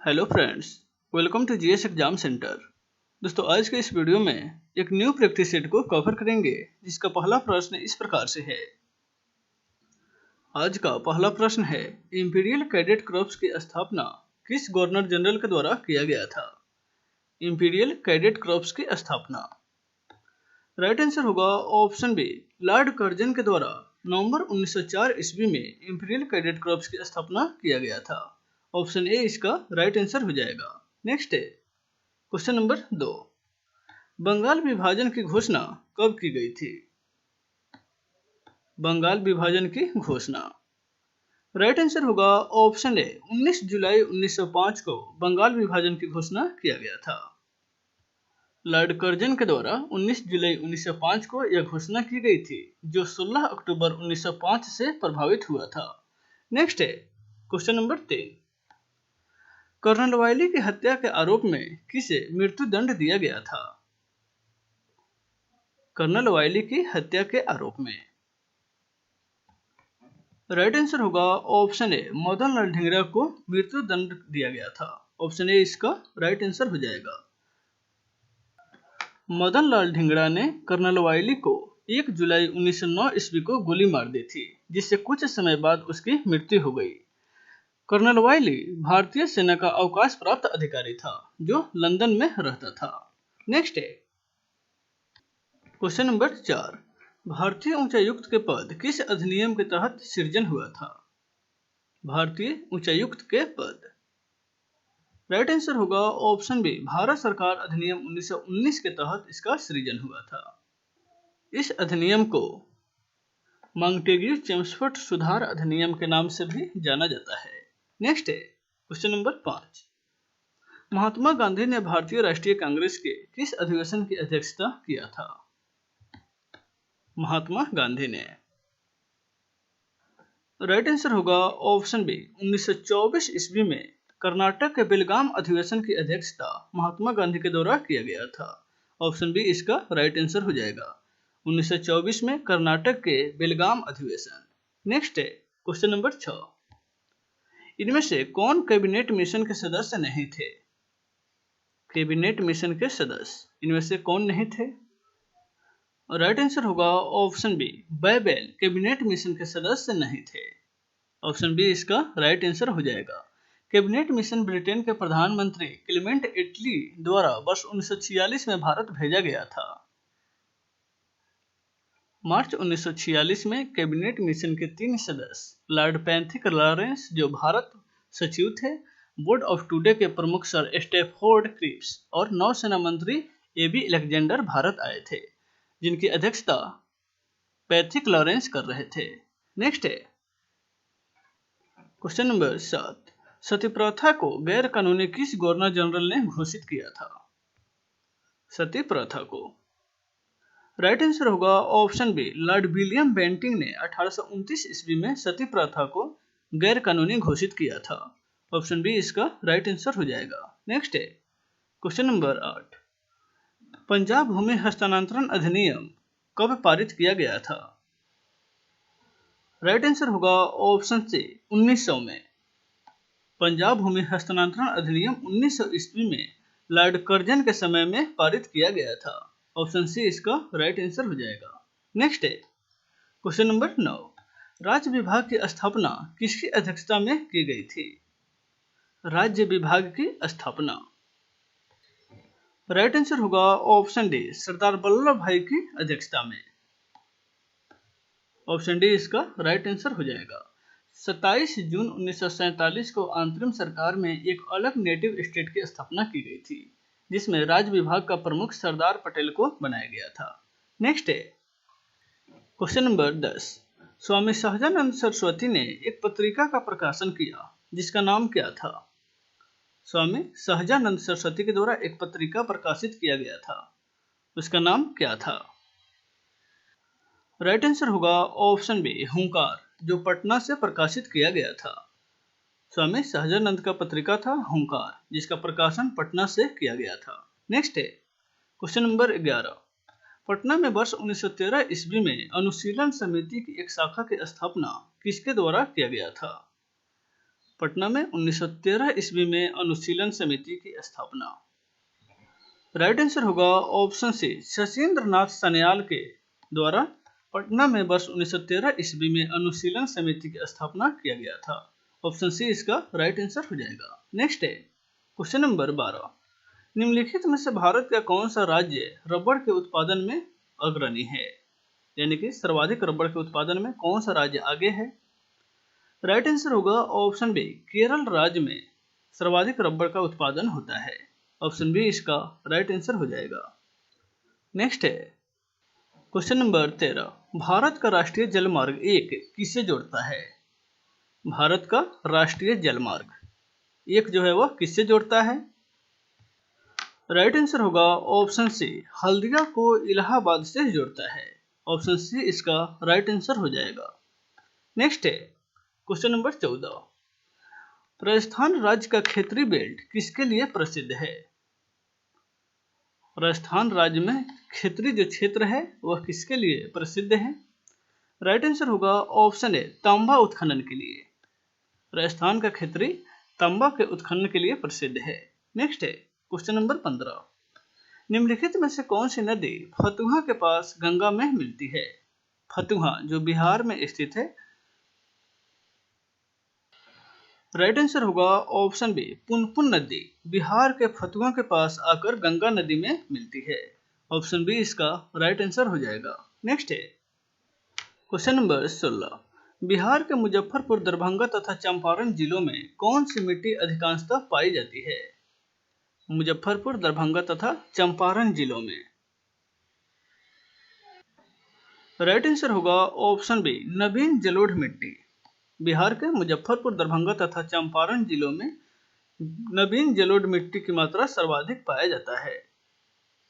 Hello friends, welcome to GS exam centre. दोस्तों, आज के इस वीडियो में एक न्यू प्रैक्टिस सेट को कवर करेंगे जिसका पहला प्रश्न इस प्रकार से है। आज का पहला प्रश्न है, इंपीरियल कैडेट कॉर्प्स की स्थापना किस गवर्नर जनरल के द्वारा किया गया था? इंपीरियल कैडेट कॉर्प्स की स्थापना। राइट आंसर होगा ऑप्शन बी, लॉर्ड कर्जन के द्वारा नवंबर 1904 ईस्वी में इंपीरियल कैडेट कॉर्प्स की स्थापना किया गया था। ऑप्शन ए इसका राइट आंसर हो जाएगा। नेक्स्ट है क्वेश्चन नंबर 2, बंगाल विभाजन की घोषणा कब की गई थी? बंगाल विभाजन की घोषणा। राइट आंसर होगा ऑप्शन ए, 19 जुलाई 1905 को बंगाल विभाजन की घोषणा किया गया था। लॉर्ड कर्जन के द्वारा 19 जुलाई 1905 को यह घोषणा की गई थी, जो 16 अक्टूबर 1905 से प्रभावित हुआ था। नेक्स्ट है क्वेश्चन नंबर 3, कर्नल वायली की हत्या के आरोप में किसे मृत्युदंड दिया गया था? कर्नल वायली की हत्या के आरोप में। राइट आंसर होगा ऑप्शन ए, मदन लाल ढींगरा को मृत्युदंड दिया गया था। ऑप्शन ए इसका राइट आंसर हो जाएगा। मदन लाल ढींगरा ने कर्नल वायली को 1 जुलाई 1909 ईस्वी को गोली मार दी थी, जिससे कुछ समय बाद उसकी मृत्यु हो गई। कर्नल वायली भारतीय सेना का अवकाश प्राप्त अधिकारी था, जो लंदन में रहता था। नेक्स्ट है क्वेश्चन नंबर 4, भारतीय उच्चायुक्त के पद किस अधिनियम के तहत सृजन हुआ था? भारतीय उच्चायुक्त के पद। राइट आंसर होगा ऑप्शन बी, भारत सरकार अधिनियम 1919 के तहत इसका सृजन हुआ था। इस अधिनियम को मॉन्टेग्यू चेम्सफोर्ड सुधार अधिनियम के नाम से भी जाना जाता है। नेक्स्ट है क्वेश्चन नंबर 5, महात्मा गांधी ने भारतीय राष्ट्रीय कांग्रेस के किस अधिवेशन की अध्यक्षता किया था? महात्मा गांधी ने। राइट आंसर होगा ऑप्शन बी, 1924 ईस्वी में कर्नाटक के बेलगाम अधिवेशन की अध्यक्षता महात्मा गांधी के द्वारा किया गया था। ऑप्शन बी इसका राइट आंसर हो जाएगा, 1924 में कर्नाटक के बेलगाम अधिवेशन। नेक्स्ट है क्वेश्चन नंबर 6, इनमें से कौन कैबिनेट मिशन के सदस्य नहीं थे? कैबिनेट मिशन के सदस्य इनमें से कौन नहीं थे? राइट आंसर होगा ऑप्शन बी, बेबेल कैबिनेट मिशन के सदस्य नहीं थे। ऑप्शन बी इसका राइट आंसर हो जाएगा। कैबिनेट मिशन ब्रिटेन के प्रधानमंत्री क्लेमेंट एटली द्वारा वर्ष 1946 में भारत भेजा गया था। मार्च 1946 में कैबिनेट मिशन के 3 सदस्य लॉर्ड पैथिक लॉरेंस, जो भारत सचिव थे, बोर्ड ऑफ टुडे के प्रमुख सर स्टैफोर्ड क्रिप्स और नौसेना मंत्री एबी अलेक्जेंडर भारत आए थे, जिनकी अध्यक्षता पैथिक लॉरेंस कर रहे थे। नेक्स्ट है क्वेश्चन नंबर 7, सती प्रथा को गैर कानूनी किस गवर्नर जनरल ने घोषित किया था? सती प्रथा को। राइट आंसर होगा option B, Lord William Bentinck ने 1829 ईस्वी में सती प्रथा को गैर कानूनी घोषित किया था। ऑप्शन बी इसका राइट आंसर हो जाएगा। नेक्स्ट है क्वेश्चन नंबर 8, पंजाब भूमि हस्तांतरण अधिनियम कब पारित किया गया था? राइट आंसर होगा ऑप्शन सी, 1900 में। पंजाब भूमि हस्तांतरण अधिनियम 1900 ईस्वी में लॉर्ड कर्जन के समय में पारित किया गया था। ऑप्शन सी इसका राइट आंसर हो जाएगा। नेक्स्ट है क्वेश्चन नंबर 9, राज्य विभाग की स्थापना किसकी अध्यक्षता में की गई थी? राज्य विभाग की स्थापना। राइट आंसर होगा ऑप्शन डी, सरदार वल्लभ भाई की अध्यक्षता में। ऑप्शन डी इसका राइट आंसर हो जाएगा। 27 जून 1947 को अंतरिम सरकार में एक अलग नेटिव स्टेट की स्थापना की गई थी, जिसमें राज्य विभाग का प्रमुख सरदार पटेल को बनाया गया था। नेक्स्ट है क्वेश्चन नंबर 10, स्वामी सहजानंद सरस्वती ने एक पत्रिका का प्रकाशन किया जिसका नाम क्या था? स्वामी सहजानंद सरस्वती के द्वारा एक पत्रिका प्रकाशित किया गया था, उसका नाम क्या था? राइट आंसर होगा ऑप्शन बी, हुंकार, जो पटना से प्रकाशित किया गया था। स्वामी सहजानंद का पत्रिका था हुंकार, जिसका प्रकाशन पटना से किया गया था। नेक्स्ट है क्वेश्चन नंबर 11, पटना में वर्ष 1913 ईस्वी में अनुशीलन समिति की एक शाखा की स्थापना किसके द्वारा किया गया था? पटना में 1913 ईस्वी में अनुशीलन समिति की स्थापना। राइट आंसर होगा ऑप्शन सी, शशीन्द्र नाथ सान्याल के द्वारा पटना में वर्ष 1913 ईस्वी में अनुशीलन समिति की स्थापना किया गया था। ऑप्शन सी इसका राइट आंसर हो जाएगा। नेक्स्ट है क्वेश्चन नंबर 12, निम्नलिखित में से भारत का कौन सा राज्य रबड़ के उत्पादन में अग्रणी है, यानी कि सर्वाधिक रबड़ के उत्पादन में कौन सा राज्य आगे है। राइट आंसर होगा ऑप्शन बी, केरल राज्य में सर्वाधिक रबड़ का उत्पादन होता है। ऑप्शन बी इसका राइट आंसर हो जाएगा। नेक्स्ट है क्वेश्चन नंबर 13, भारत का राष्ट्रीय जलमार्ग 1 किसे जोड़ता है। भारत का राष्ट्रीय जलमार्ग 1 जो है वह किससे जोड़ता है। राइट आंसर होगा ऑप्शन सी, हल्दिया को इलाहाबाद से जोड़ता है। ऑप्शन सी इसका राइट आंसर हो जाएगा। नेक्स्ट है क्वेश्चन नंबर 14, राजस्थान राज्य का क्षेत्रीय बेल्ट किसके लिए प्रसिद्ध है। राजस्थान राज्य में क्षेत्रीय जो क्षेत्र है वह किसके लिए प्रसिद्ध है। राइट आंसर होगा ऑप्शन ए, तांबा उत्खनन के लिए। राजस्थान का क्षेत्रीय तांबा के उत्खनन के लिए प्रसिद्ध है। नेक्स्ट है क्वेश्चन नंबर 15, निम्नलिखित में से कौन सी नदी फतुहा के पास गंगा में मिलती है। फतुहा जो बिहार में स्थित है। राइट आंसर होगा ऑप्शन बी, पुनपुन नदी बिहार के फतुहा के पास आकर गंगा नदी में मिलती है। ऑप्शन बी इसका राइट आंसर हो जाएगा। नेक्स्ट है क्वेश्चन नंबर 16, बिहार के मुजफ्फरपुर, दरभंगा तथा चंपारण जिलों में कौन सी मिट्टी अधिकांशतः पाई जाती है। मुजफ्फरपुर, दरभंगा तथा चंपारण जिलों में। राइट आंसर होगा ऑप्शन बी, नवीन जलोढ़ मिट्टी। बिहार के मुजफ्फरपुर, दरभंगा तथा चंपारण जिलों में नवीन जलोढ़ मिट्टी की मात्रा सर्वाधिक पाया जाता है।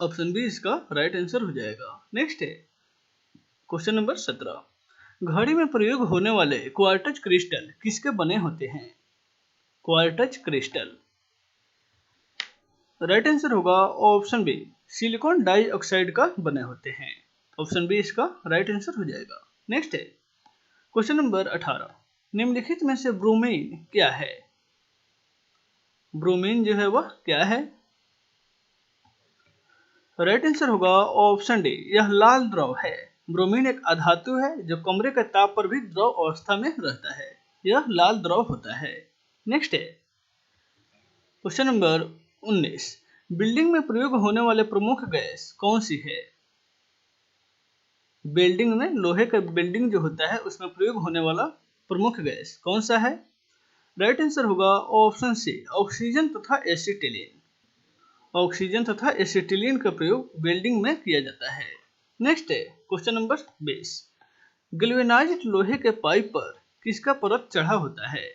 ऑप्शन बी इसका राइट आंसर हो जाएगा। नेक्स्ट है क्वेश्चन नंबर 17, घड़ी में प्रयोग होने वाले क्वार्टज क्रिस्टल किसके बने होते हैं। Quartz crystal. राइट आंसर होगा ऑप्शन बी, सिलिकॉन डाइऑक्साइड का बने होते हैं। ऑप्शन बी इसका राइट आंसर हो जाएगा। नेक्स्ट है क्वेश्चन नंबर 18, निम्नलिखित में से ब्रोमीन क्या है। ब्रोमीन जो है वह क्या है। राइट आंसर होगा ऑप्शन डी, यह लाल द्रव है। ब्रोमीन एक अधातु है जो कमरे के ताप पर भी द्रव अवस्था में रहता है। यह लाल द्रव होता है। नेक्स्ट है क्वेश्चन नंबर 19, बिल्डिंग में प्रयोग होने वाले प्रमुख गैस कौन सी है। बिल्डिंग में लोहे का बिल्डिंग जो होता है उसमें प्रयोग होने वाला प्रमुख गैस कौन सा है। राइट आंसर होगा ऑप्शन सी, ऑक्सीजन तथा एसिटिलीन। ऑक्सीजन तथा एसिटिलीन का प्रयोग बिल्डिंग में किया जाता है। नेक्स्ट है क्वेश्चन नंबर 20, गैल्वेनाइज्ड लोहे के पाइप पर किसका परत चढ़ा होता है।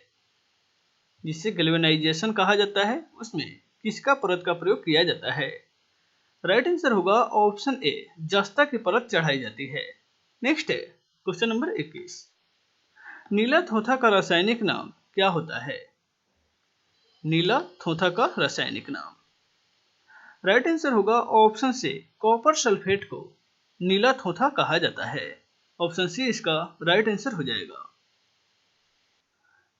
जिसे गैल्वेनाइजेशन कहा जाता है उसमें किसका परत का प्रयोग किया जाता है। राइट आंसर होगा ऑप्शन ए, जस्ता की परत चढ़ाई जाती है। नेक्स्ट है क्वेश्चन नंबर 21, नीला थोथा का रासायनिक नाम क्या होता है। नीला थोथा का रासायनिक नाम। राइट आंसर होगा ऑप्शन सी, कॉपर सल्फेट को नीला थोथा कहा जाता है। ऑप्शन सी इसका राइट आंसर हो जाएगा।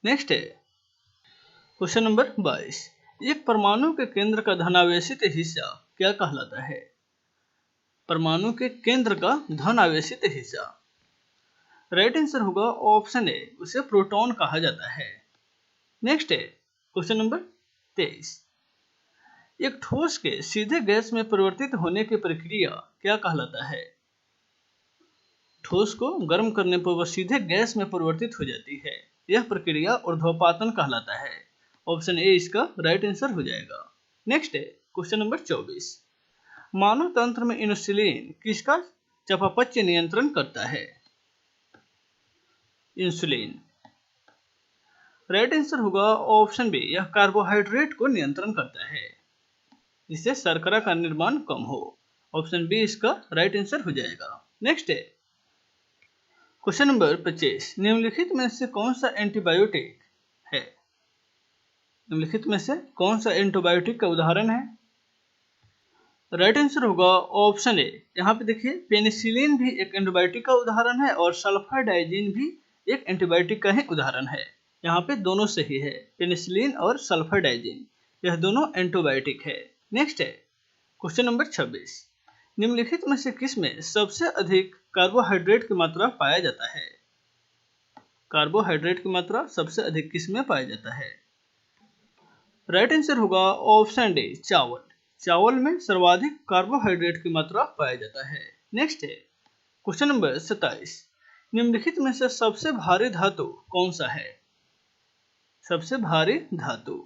नेक्स्ट है क्वेश्चन नंबर 22, एक परमाणु के केंद्र का धनावेशित हिस्सा क्या कहलाता है। परमाणु के केंद्र का धनावेशित हिस्सा। राइट आंसर होगा ऑप्शन ए, उसे प्रोटॉन कहा जाता है। नेक्स्ट है क्वेश्चन नंबर 23, एक ठोस के सीधे गैस में परिवर्तित होने की प्रक्रिया क्या कहलाता है। ठोस को गर्म करने पर वह सीधे गैस में परिवर्तित हो जाती है। यह प्रक्रिया ऊर्ध्वपातन कहलाता है। ऑप्शन ए इसका राइट आंसर हो जाएगा। नेक्स्ट है क्वेश्चन नंबर 24, मानव तंत्र में इंसुलिन किसका चयापचय नियंत्रण करता है। इंसुलिन। राइट आंसर होगा ऑप्शन बी, यह कार्बोहाइड्रेट को नियंत्रण करता है जिससे शर्करा का निर्माण कम हो। ऑप्शन बी इसका राइट आंसर हो जाएगा। नेक्स्ट है क्वेश्चन नंबर 25, निम्नलिखित में से कौन सा एंटीबायोटिक है। निम्नलिखित में से कौन सा एंटीबायोटिक का उदाहरण है। राइट आंसर होगा ऑप्शन ए, यहाँ पे देखिए पेनिसिलिन भी एक एंटीबायोटिक का उदाहरण है और सल्फाडाइजिन भी एक एंटीबायोटिक का ही उदाहरण है। यहाँ पे दोनों सही है, पेनिसिलिन और सल्फाडाइजिन, यह दोनों एंटीबायोटिक है। नेक्स्ट है क्वेश्चन नंबर 26, निम्नलिखित में से किस में सबसे अधिक कार्बोहाइड्रेट की मात्रा पाया जाता है? कार्बोहाइड्रेट की मात्रा सबसे अधिक किस में पाया जाता है? राइट आंसर होगा ऑप्शन डी, चावल। चावल में सर्वाधिक कार्बोहाइड्रेट की मात्रा पाया जाता है। नेक्स्ट है क्वेश्चन नंबर 27, निम्नलिखित में से सबसे भारी धातु कौन सा है? सबसे भारी धातु,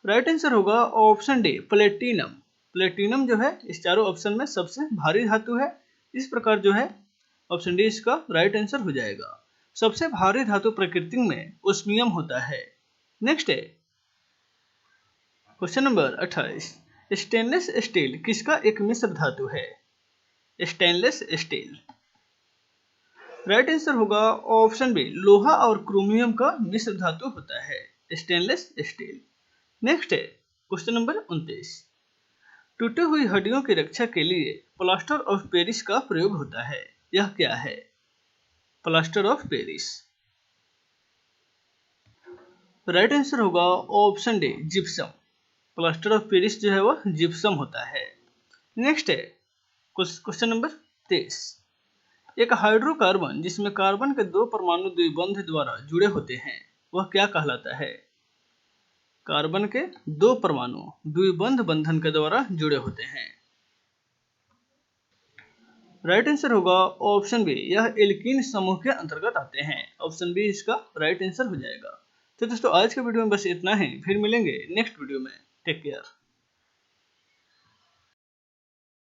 राइट आंसर होगा ऑप्शन डी, प्लेटिनम। प्लेटिनम जो है इस चारों ऑप्शन में सबसे भारी धातु है। इस प्रकार जो है ऑप्शन डी इसका राइट आंसर हो जाएगा। सबसे भारी धातु प्रकृति में ओस्मियम होता है। नेक्स्ट है क्वेश्चन नंबर 28, स्टेनलेस स्टील किसका एक मिश्र धातु है? स्टेनलेस स्टील, राइट आंसर होगा ऑप्शन बी, लोहा और क्रोमियम का मिश्र धातु होता है स्टेनलेस स्टील। नेक्स्ट है क्वेश्चन नंबर 29, टूटी हुई हड्डियों की रक्षा के लिए प्लास्टर ऑफ पेरिस का प्रयोग होता है, यह क्या है? Plaster of Paris, right answer होगा option D, gypsum. Plaster of Paris जो है वह जिप्सम होता है। नेक्स्ट है क्वेश्चन नंबर 23, एक हाइड्रोकार्बन जिसमें कार्बन के दो परमाणु द्विबंध द्वारा जुड़े होते हैं वह क्या कहलाता है? कार्बन के दो परमाणु द्विबंध बंधन के द्वारा जुड़े होते हैं। राइट आंसर होगा ऑप्शन बी, यह एल्कीन समूह के अंतर्गत आते हैं। ऑप्शन बी इसका राइट आंसर हो जाएगा। तो दोस्तों आज के वीडियो में बस इतना ही, फिर मिलेंगे नेक्स्ट वीडियो में। Take care.